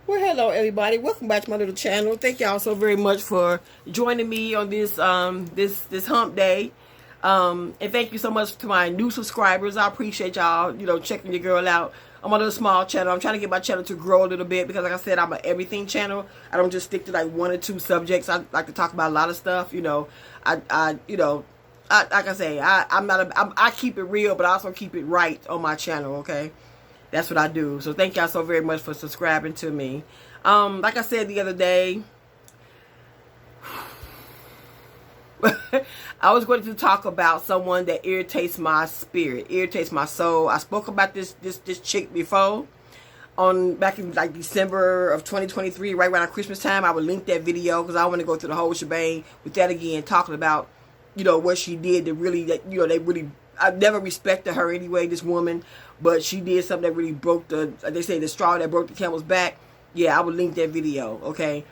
Well, hello everybody. Welcome back to my little channel. Thank y'all so very much for joining me on this this hump day. And thank you so much to my new subscribers. I appreciate y'all, checking your girl out. I'm on a little small channel. I'm trying to get my channel to grow a little bit because, like I said, I'm an everything channel. I don't just stick to like one or two subjects. I like to talk about a lot of stuff. I keep it real, but I also keep it right on my channel. Okay. That's what I do. So thank y'all so very much for subscribing to me. Like I said the other day, I was going to talk about someone that irritates my spirit, irritates my soul. I spoke about this chick before, back in like December of 2023, right around Christmas time. I would link that video because I want to go through the whole shebang with that again, talking about what she did to really I never respected her anyway, this woman, but she did something that really broke they say, the straw that broke the camel's back. Yeah, I would link that video, okay?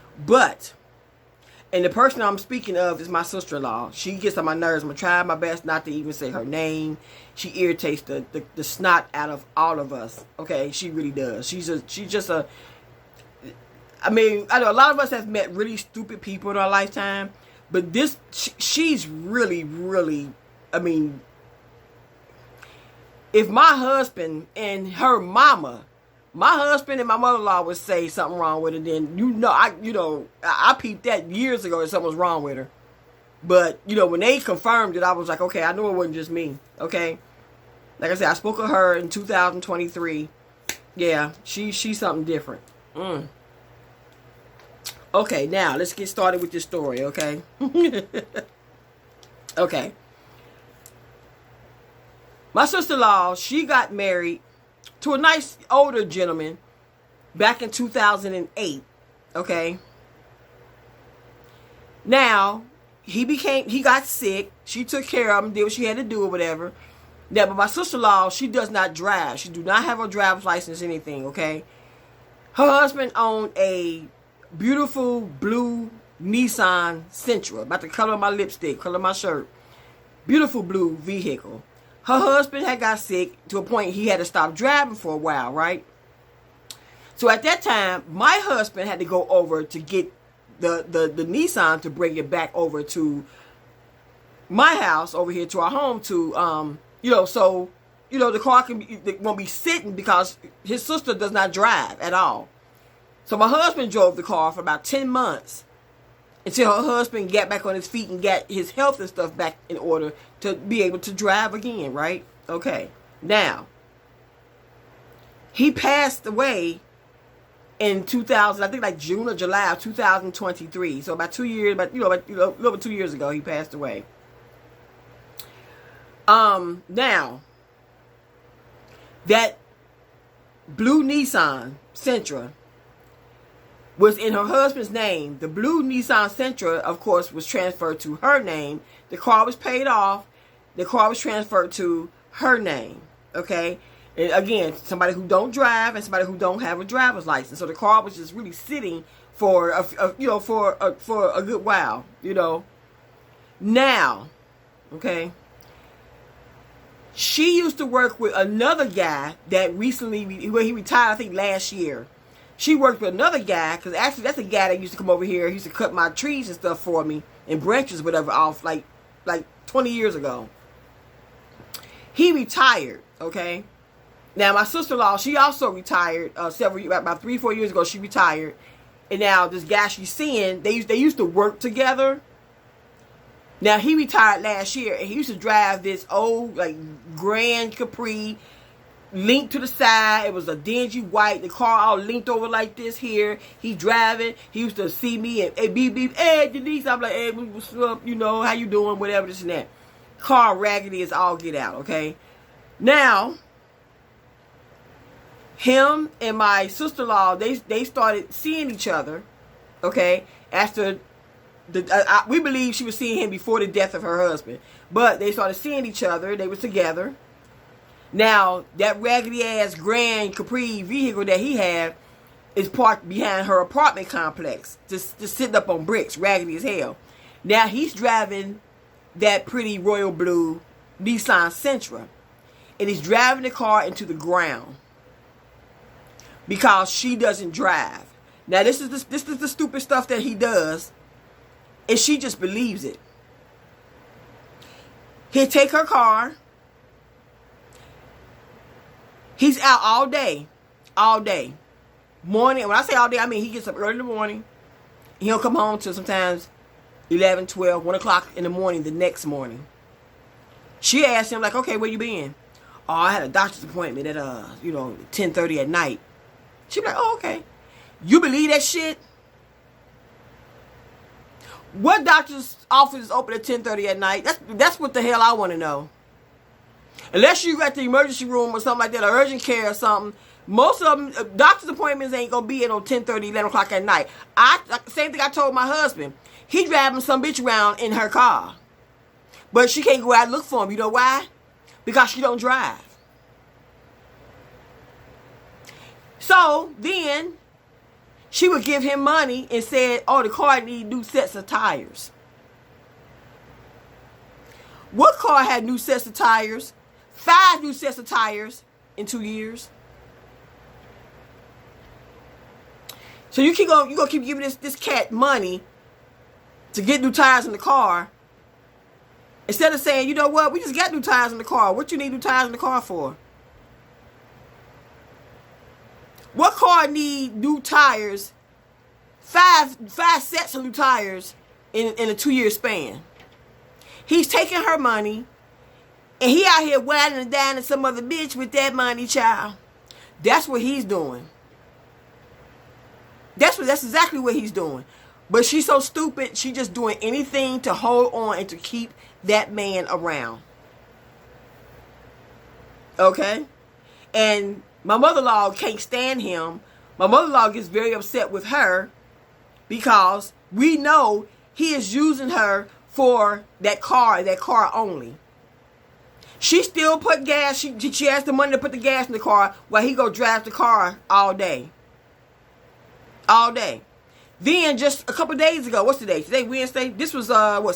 And the person I'm speaking of is my sister-in-law. She gets on my nerves. I'm going to try my best not to even say her name. She irritates the snot out of all of us, okay? She really does. I know a lot of us have met really stupid people in our lifetime, but she's really, really, if my husband and her mama, my husband and my mother-in-law would say something wrong with her, then I peeped that years ago that something was wrong with her. But when they confirmed it, I was like, okay, I knew it wasn't just me. Okay, like I said, I spoke of her in 2023. Yeah, she's something different. Okay, now let's get started with this story. Okay. Okay. My sister-in-law, she got married to a nice older gentleman back in 2008, okay? Now, he got sick. She took care of him, did what she had to do or whatever. Now, but my sister-in-law, she does not drive. She do not have a driver's license or anything, okay? Her husband owned a beautiful blue Nissan Sentra, about the color of my lipstick, color of my shirt. Beautiful blue vehicle. Her husband had got sick to a point he had to stop driving for a while, right? So at that time, my husband had to go over to get the Nissan to bring it back over to my house, over here to our home so the car won't be sitting because his sister does not drive at all. So my husband drove the car for about 10 months. Until her husband got back on his feet and got his health and stuff back in order to be able to drive again, right? Okay. Now, he passed away in 2000, I think like June or July of 2023. So about 2 years, a little over 2 years ago, he passed away. Now, that blue Nissan Sentra was in her husband's name. The blue Nissan Sentra, of course, was transferred to her name. The car was paid off. The car was transferred to her name. Okay? And again, somebody who don't drive and somebody who don't have a driver's license. So the car was just really sitting for a good while, Now, okay, she used to work with another guy that recently, he retired, I think last year. She worked with another guy, because actually that's a guy that used to come over here. He used to cut my trees and stuff for me, and branches, whatever, off like 20 years ago. He retired, okay? Now, my sister-in-law, she also retired about 3-4 years ago. She retired. And now this guy she's seeing, they used to work together. Now, he retired last year, and he used to drive this old, Grand Capri, linked to the side. It was a dingy white. The car all linked over like this here. He driving. He used to see me and hey, beep, hey, Denise. I'm like, hey, what's up? How you doing? Whatever, this and that. Car raggedy as all get out, okay? Now, him and my sister-in-law, they started seeing each other, okay? After we believe she was seeing him before the death of her husband. But they started seeing each other. They were together. Now, that raggedy-ass Grand Capri vehicle that he had is parked behind her apartment complex, just sitting up on bricks, raggedy as hell. Now, he's driving that pretty royal blue Nissan Sentra, and he's driving the car into the ground because she doesn't drive. Now this is the stupid stuff that he does, and she just believes it. He'll take her car. He's out all day. Morning. When I say all day, I mean he gets up early in the morning. He'll come home till sometimes 11, 12, 1 o'clock in the morning the next morning. She asked him, like, okay, where you been? Oh, I had a doctor's appointment at 10:30 at night. She be like, oh, okay. You believe that shit? What doctor's office is open at 10:30 at night? That's what the hell I want to know. Unless you got the emergency room or something like that, or urgent care or something. Most of them, doctor's appointments ain't going to be at 10:30, 11 o'clock at night. Same thing I told my husband. He driving some bitch around in her car. But she can't go out and look for him. You know why? Because she don't drive. So then she would give him money and said, oh, the car need new sets of tires. What car had new sets of tires? 5 new sets of tires in 2 years. So you gonna keep giving this cat money to get new tires in the car, instead of saying, you know what, we just got new tires in the car. What you need new tires in the car for? What car need new tires? Five sets of new tires in a 2-year span. He's taking her money, and he out here whining and dining some other bitch with that money, child. That's what he's doing. That's exactly what he's doing. But she's so stupid, she just doing anything to hold on and to keep that man around. Okay? And my mother-in-law can't stand him. My mother-in-law gets very upset with her because we know he is using her for that car only. She still put gas. She has the money to put the gas in the car while he go drive the car all day. All day. Then just a couple days ago, what's today? Today Wednesday. This was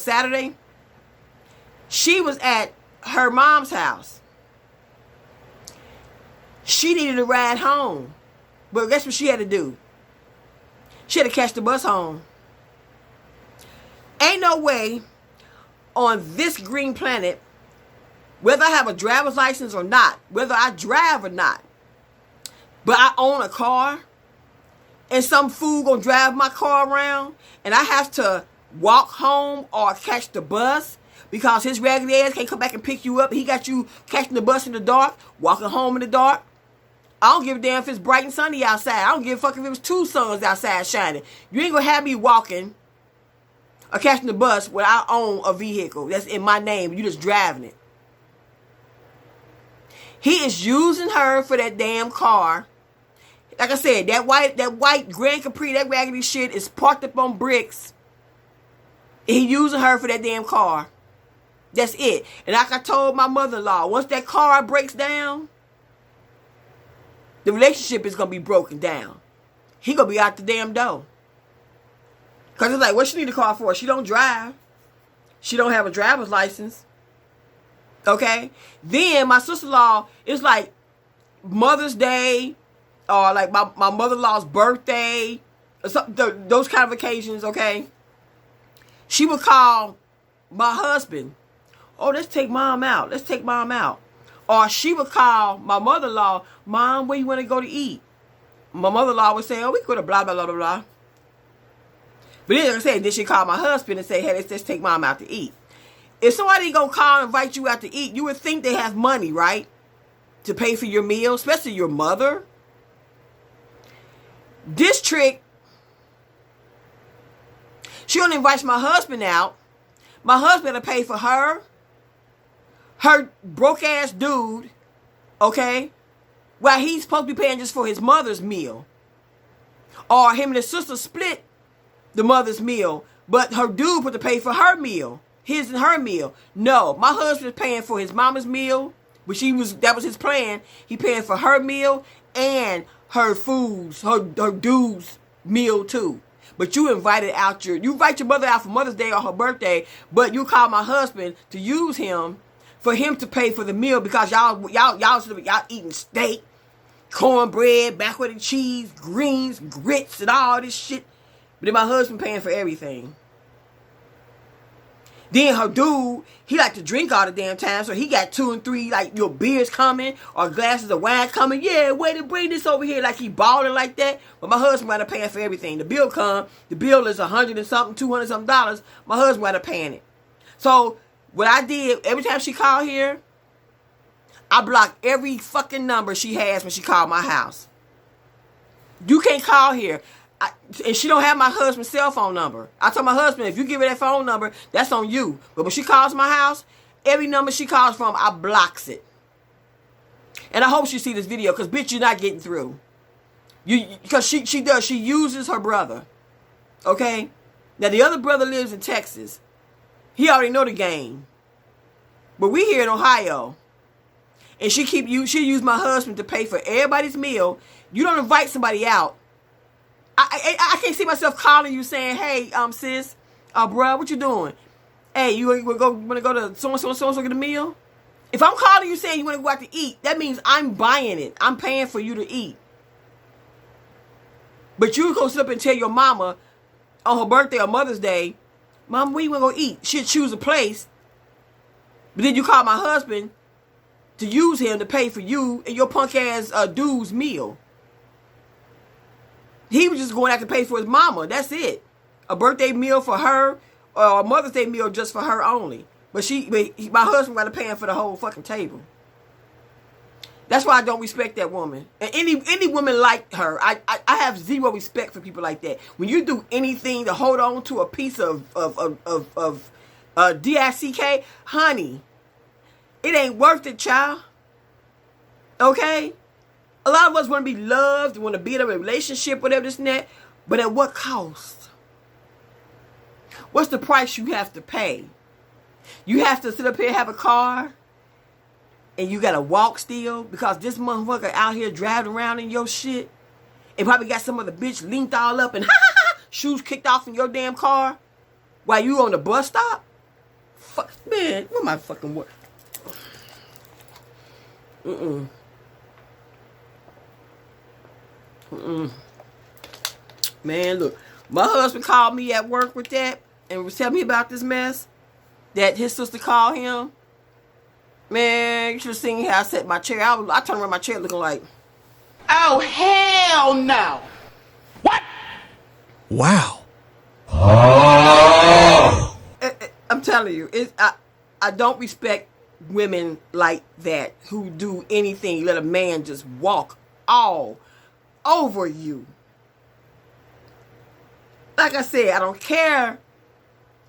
Saturday. She was at her mom's house. She needed a ride home, but guess what she had to do? She had to catch the bus home. Ain't no way on this green planet, whether I have a driver's license or not, whether I drive or not, but I own a car, and some fool gonna drive my car around, and I have to walk home or catch the bus because his raggedy ass can't come back and pick you up. He got you catching the bus in the dark, walking home in the dark. I don't give a damn if it's bright and sunny outside. I don't give a fuck if it was 2 suns outside shining. You ain't gonna have me walking or catching the bus when I own a vehicle that's in my name. You just driving it. He is using her for that damn car. Like I said, that white Grand Capri, that raggedy shit is parked up on bricks. And he using her for that damn car. That's it. And like I told my mother-in-law, once that car breaks down, the relationship is going to be broken down. He going to be out the damn door. Because it's like, what she need a car for? She don't drive. She don't have a driver's license. Okay? Then my sister-in-law, it's like Mother's Day, or like my mother-in-law's birthday, or those kind of occasions, okay? She would call my husband. Oh, let's take mom out. Let's take mom out. Or she would call my mother-in-law, Mom, where you want to go to eat? My mother-in-law would say, oh, we could have blah, blah, blah, blah, blah. But then, like I said, then she called my husband and say, hey, let's take mom out to eat. If somebody gonna call and invite you out to eat, you would think they have money, right? To pay for your meal, especially your mother. This trick, she only invites my husband out. My husband to pay for her broke ass dude, okay? While he's supposed to be paying just for his mother's meal. Or him and his sister split the mother's meal, but her dude put to pay for her meal. His and her meal. No, my husband is paying for his mama's meal, which that was his plan. He paying for her meal and her foods, her dude's meal too. But you invite your mother out for Mother's Day or her birthday, but you call my husband to use him for him to pay for the meal because y'all eating steak cornbread, macaroni and cheese, greens, grits, and all this shit. But then my husband paying for everything. Then her dude, he like to drink all the damn time, so he got 2 and 3 like your beers coming or glasses of wine coming. Yeah, way to bring this over here like he balling like that. But my husband wound up paying for everything. The bill come, the bill is $100 and something, $200 something dollars. My husband wound up paying it. So what I did every time she called here, I blocked every fucking number she has when she called my house. You can't call here. And she don't have my husband's cell phone number. I told my husband, if you give her that phone number, that's on you. But when she calls my house, every number she calls from, I blocks it. And I hope she see this video, because bitch, you're not getting through. Because she does. She uses her brother. Okay? Now, the other brother lives in Texas. He already know the game. But we here in Ohio. And she used my husband to pay for everybody's meal. You don't invite somebody out. I can't see myself calling you saying, hey, sis, bruh, what you doing? Hey, you want to go to so-and-so get a meal? If I'm calling you saying you want to go out to eat, that means I'm buying it. I'm paying for you to eat. But you go sit up and tell your mama on her birthday or Mother's Day, Mama, where you want to go eat? She'll choose a place. But then you call my husband to use him to pay for you and your punk ass dude's meal. He was just going out to pay for his mama. That's it. A birthday meal for her or a Mother's Day meal just for her only. But my husband got to pay for the whole fucking table. That's why I don't respect that woman. And any woman like her, I have zero respect for people like that. When you do anything to hold on to a piece of DICK, honey, it ain't worth it, child. Okay? A lot of us want to be loved, want to be in a relationship, whatever this and that. But at what cost? What's the price you have to pay? You have to sit up here and have a car, and you got to walk still because this motherfucker out here driving around in your shit and probably got some other bitch linked all up and shoes kicked off in your damn car while you on the bus stop? Fuck, man, what my fucking word? Man, look, my husband called me at work with that and was telling me about this mess that his sister called him. Man, you should have seen how I set my chair. I turned around my chair looking like, oh, hell no. What? Wow. Oh. I'm telling you, I don't respect women like that who do anything, let a man just walk all over you. Like I said, I don't care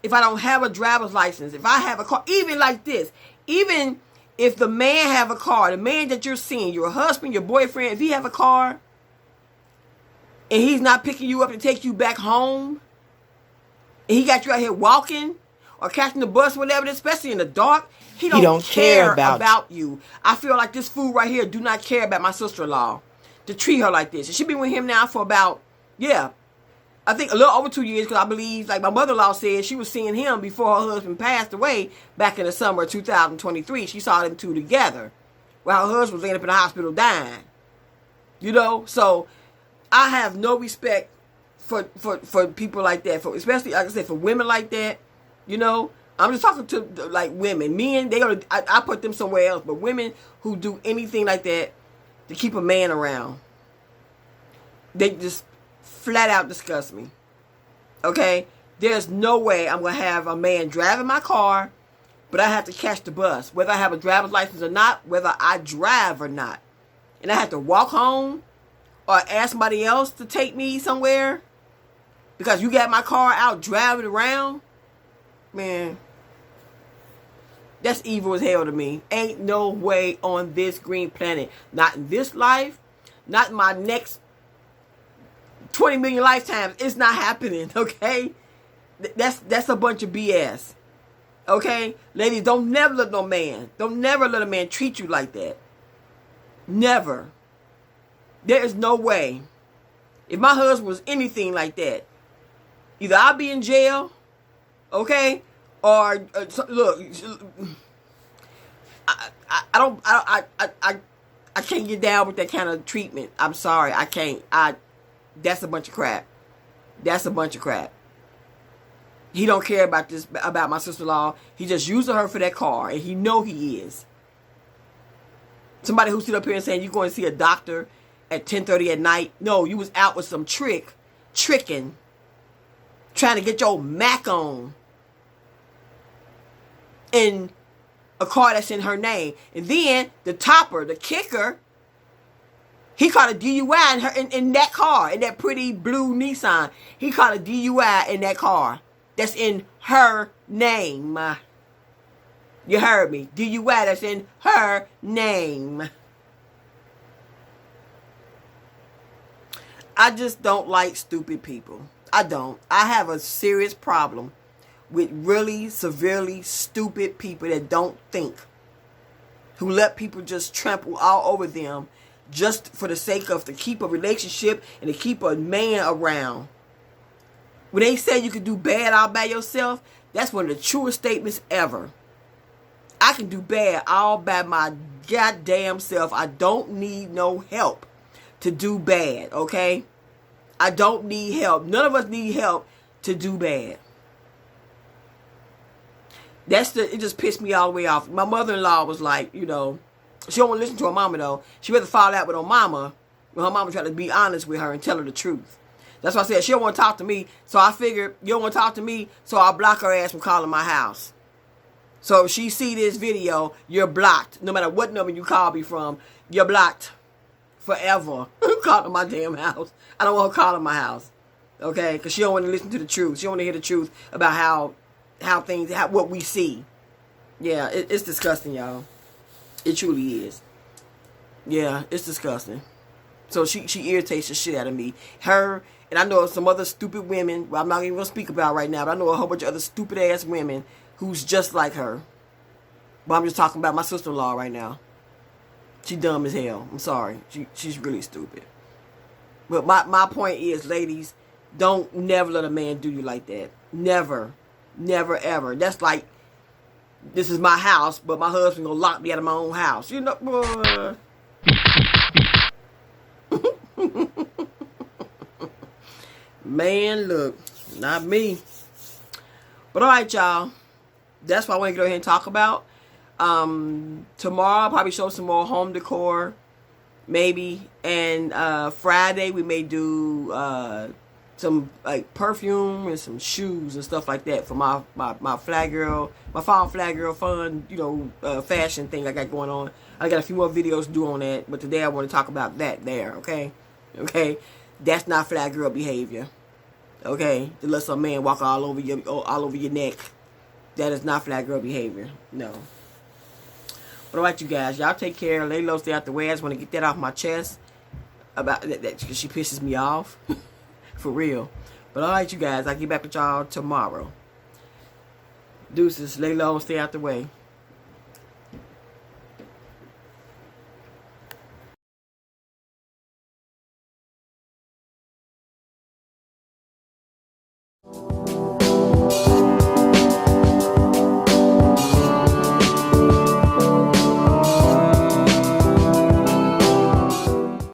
if I don't have a driver's license. If I have a car, even like this, even if the man have a car, the man that you're seeing, your husband, your boyfriend, if he have a car and he's not picking you up to take you back home, and he got you out here walking or catching the bus, whatever, especially in the dark, he don't care about you. I feel like this fool right here do not care about my sister-in-law to treat her like this. And she been with him now for about, I think a little over 2 years, because I believe, like my mother-in-law said, she was seeing him before her husband passed away back in the summer of 2023. She saw them two together while her husband was laying up in the hospital dying. You know? So I have no respect for people like that, for especially, like I said, for women like that. You know? I'm just talking to, like, women. Men, I put them somewhere else, but women who do anything like that to keep a man around, they just flat out disgust me. Okay? There's no way I'm going to have a man driving my car, but I have to catch the bus, whether I have a driver's license or not, whether I drive or not. And I have to walk home or ask somebody else to take me somewhere because you got my car out driving around. Man, that's evil as hell to me. Ain't no way on this green planet. Not in this life. Not in my next 20 million lifetimes. It's not happening, okay? That's a bunch of BS. Okay? Ladies, don't never let no man. Don't never let a man treat you like that. Never. There is no way. If my husband was anything like that, either I'll be in jail, okay? Or look, I can't get down with that kind of treatment. I'm sorry. I can't. That's a bunch of crap. That's a bunch of crap. He don't care about this, about my sister-in-law. He just using her for that car, and he know he is. Somebody who sit up here and saying you're going to see a doctor at 10:30 at night. No, you was out with some tricking, trying to get your Mac on in a car that's in her name. And then the topper, the kicker, he caught a DUI in that car, in that pretty blue Nissan. He caught a DUI in that car that's in her name. You heard me. DUI that's in her name. I just don't like stupid people. I don't. I have a serious problem with really severely stupid people that don't think. Who let people just trample all over them just for the sake of to keep a relationship and to keep a man around. When they say you can do bad all by yourself, that's one of the truest statements ever. I can do bad all by my goddamn self. I don't need no help to do bad, okay? I don't need help. None of us need help to do bad. It just pissed me all the way off. My mother-in-law was like, you know, she don't want to listen to her mama though. She rather fall out with her mama when her mama tried to be honest with her and tell her the truth. That's why I said she don't want to talk to me. So I figured you don't want to talk to me, so I'll block her ass from calling my house. So if she see this video, you're blocked. No matter what number you call me from, you're blocked forever. Call to my damn house. I don't want her calling my house. Okay? Because she don't want to listen to the truth. She don't want to hear the truth about what we see. Yeah, it's disgusting, y'all. It truly is. Yeah, it's disgusting. So she irritates the shit out of me. Her, and I know some other stupid women, well, I'm not even going to speak about right now, but I know a whole bunch of other stupid ass women who's just like her. But I'm just talking about my sister-in-law right now. She dumb as hell. I'm sorry. She's really stupid. But my point is, ladies, don't never let a man do you like that. Never. Never, ever. That's like, this is my house, but my husband gonna lock me out of my own house. You know, boy. Man, look, not me. But alright, y'all. That's what I want to go ahead and talk about. Tomorrow I'll probably show some more home decor, maybe. And Friday we may do some like perfume and some shoes and stuff like that for my fly girl, my fall fly girl fun, you know, fashion thing I got going on. I got a few more videos to do on that, but today I want to talk about that there. Okay, that's not fly girl behavior. Okay, to let some man walk all over your neck. That is not fly girl behavior. No. But alright, you guys, y'all take care. Lay low, stay out the way. I just want to get that off my chest about that because she pisses me off. For real. But alright, you guys, I'll get back with y'all tomorrow. Deuces, lay low and stay out the way.